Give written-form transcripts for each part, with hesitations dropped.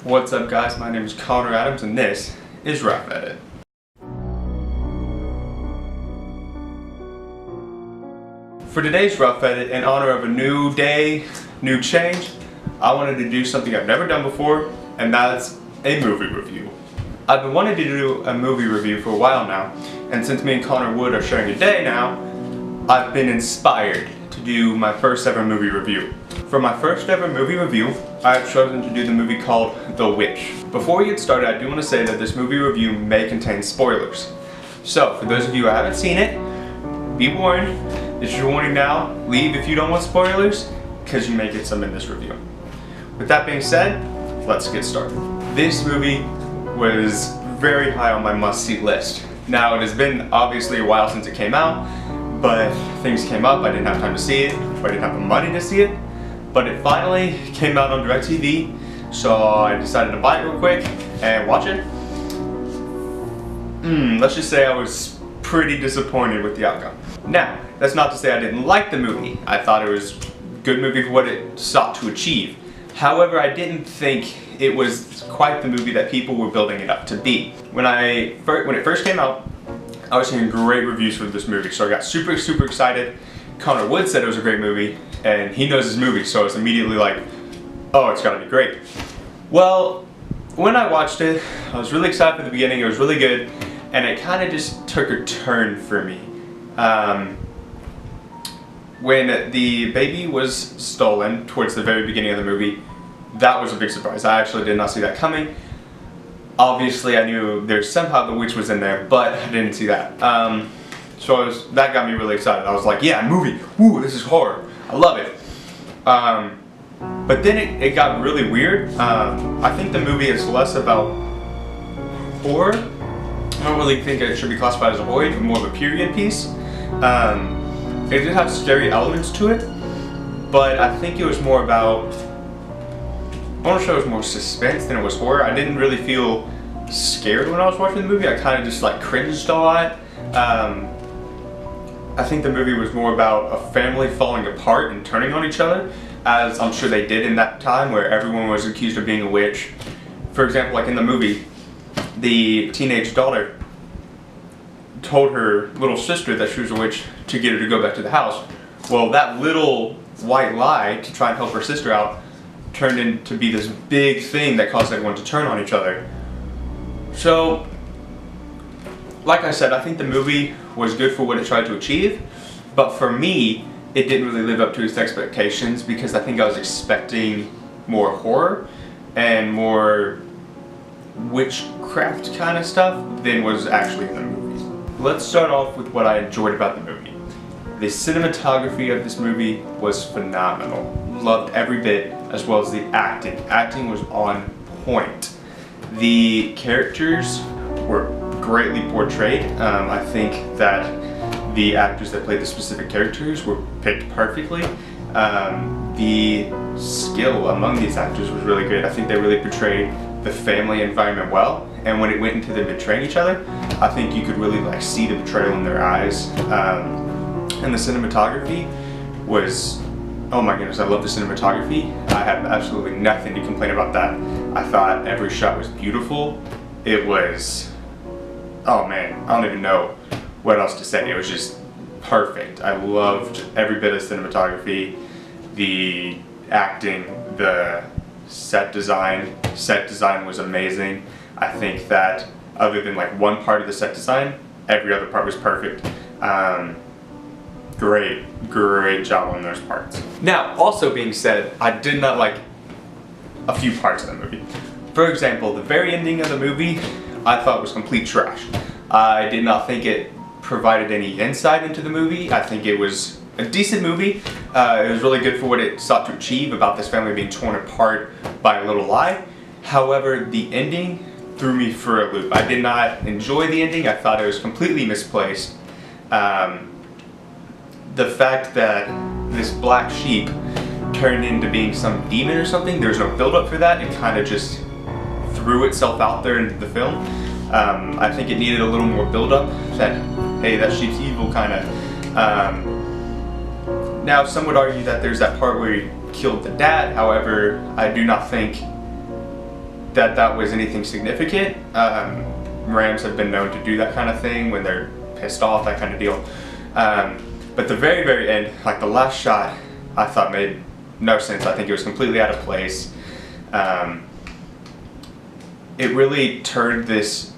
What's up guys, my name is Connor Adams and this is Rough Edit. For today's Rough Edit, in honor of a new day, new change, I wanted to do something I've never done before, and that's a movie review. I've been wanting to do a movie review for a while now, and since me and Connor Wood are sharing a day now, I've been inspired to do my first ever movie review. For my first ever movie review, I've chosen to do the movie called The Witch. Before we get started, I do want to say that this movie review may contain spoilers. So, for those of you who haven't seen it, be warned, this is your warning now, leave if you don't want spoilers, because you may get some in this review. With that being said, let's get started. This movie was very high on my must-see list. Now, it has been obviously a while since it came out, but things came up, I didn't have time to see it, or I didn't have the money to see it. But it finally came out on DirecTV, so I decided to buy it real quick and watch it. Let's just say I was pretty disappointed with the outcome. Now, that's not to say I didn't like the movie. I thought it was a good movie for what it sought to achieve. However, I didn't think it was quite the movie that people were building it up to be. When it first came out, I was hearing great reviews for this movie, so I got super excited. Connor Wood said it was a great movie, and he knows his movie, so I was immediately like, oh, it's gotta be great. Well, when I watched it, I was really excited for the beginning, it was really good, and it kind of just took a turn for me. When the baby was stolen towards the very beginning of the movie, that was a big surprise. I actually did not see that coming. Obviously, I knew somehow the witch was in there, but I didn't see that. So that got me really excited. I was like, yeah, movie, woo, this is horror. I love it. But then it got really weird. I think the movie is less about horror. I don't really think it should be classified as a horror, more of a period piece. It did have scary elements to it, but I think it was more about, I want to show it was more suspense than it was horror. I didn't really feel scared when I was watching the movie. I kind of just like cringed a lot. I think the movie was more about a family falling apart and turning on each other, as I'm sure they did in that time where everyone was accused of being a witch. For example, like in the movie, the teenage daughter told her little sister that she was a witch to get her to go back to the house. Well, that little white lie to try and help her sister out turned into be this big thing that caused everyone to turn on each other. So, like I said, I think the movie was good for what it tried to achieve, but for me, it didn't really live up to its expectations because I think I was expecting more horror and more witchcraft kind of stuff than was actually in the movie. Let's start off with what I enjoyed about the movie. The cinematography of this movie was phenomenal. Loved every bit, as well as the acting. Acting was on point. The characters were greatly portrayed. I think that the actors that played the specific characters were picked perfectly. The skill among these actors was really good. I think they really portrayed the family environment well, and when it went into them betraying each other, I think you could really like see the betrayal in their eyes. And the cinematography was, oh my goodness, I love the cinematography. I have absolutely nothing to complain about that. I thought every shot was beautiful. It was, oh man, I don't even know what else to say. It was just perfect. I loved every bit of cinematography, the acting, the set design. Set design was amazing. I think that other than like one part of the set design, every other part was perfect. Great job on those parts. Now, also being said, I did not like a few parts of the movie. For example, the very ending of the movie, I thought was complete trash. I did not think it provided any insight into the movie. I think it was a decent movie. It was really good for what it sought to achieve about this family being torn apart by a little lie. However, the ending threw me for a loop. I did not enjoy the ending. I thought it was completely misplaced. The fact that this black sheep turned into being some demon or something, there's no build-up for that. It kind of just threw itself out there into the film. I think it needed a little more build-up, that, hey, that sheep's evil kind of. Now, some would argue that there's that part where he killed the dad. However, I do not think that was anything significant. Rams have been known to do that kind of thing when they're pissed off, that kind of deal. But the very, very end, like the last shot, I thought made no sense. I think it was completely out of place. It really turned this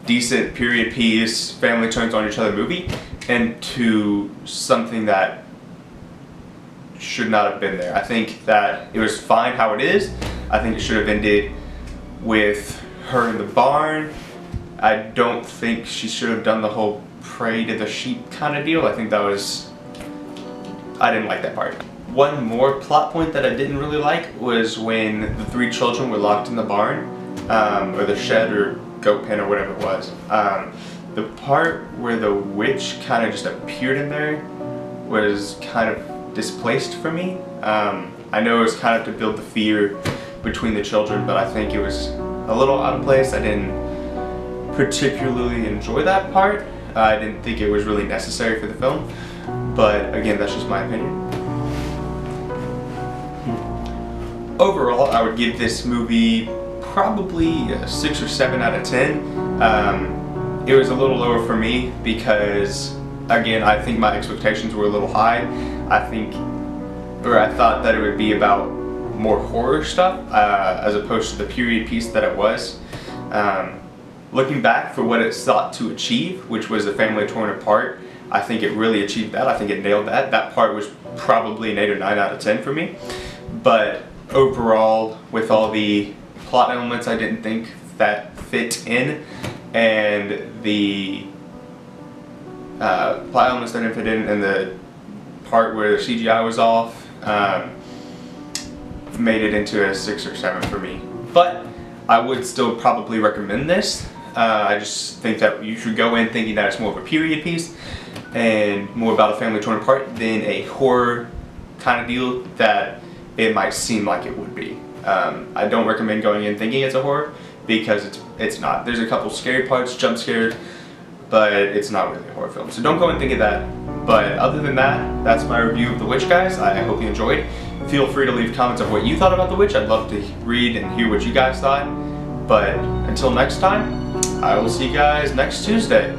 decent period piece, family turns on each other movie into something that should not have been there. I think that it was fine how it is. I think it should have ended with her in the barn. I don't think she should have done the whole pray to the sheep kind of deal. I think that was, I didn't like that part. One more plot point that I didn't really like was when the 3 children were locked in the barn, or the shed or goat pen or whatever it was. The part where the witch kind of just appeared in there was kind of displaced for me. I know it was kind of to build the fear between the children, but I think it was a little out of place. I didn't particularly enjoy that part. I didn't think it was really necessary for the film, but again, that's just my opinion. Overall, I would give this movie probably a 6 or 7 out of 10. It was a little lower for me because, again, I think my expectations were a little high. I thought that it would be about more horror stuff as opposed to the period piece that it was. Looking back for what it sought to achieve, which was a family torn apart, I think it really achieved that. I think it nailed that. That part was probably an 8 or 9 out of 10 for me. But overall, with all the plot elements I didn't think that fit in, and the plot elements that didn't fit in, and the part where the CGI was off, made it into a 6 or 7 for me. But I would still probably recommend this. I just think that you should go in thinking that it's more of a period piece and more about a family torn apart than a horror kind of deal that it might seem like it would be. I don't recommend going in thinking it's a horror because it's not. There's a couple scary parts, jump scares, but it's not really a horror film. So don't go in thinking that. But other than that, that's my review of The Witch, guys. I hope you enjoyed. Feel free to leave comments of what you thought about The Witch. I'd love to read and hear what you guys thought. But until next time, I will see you guys next Tuesday.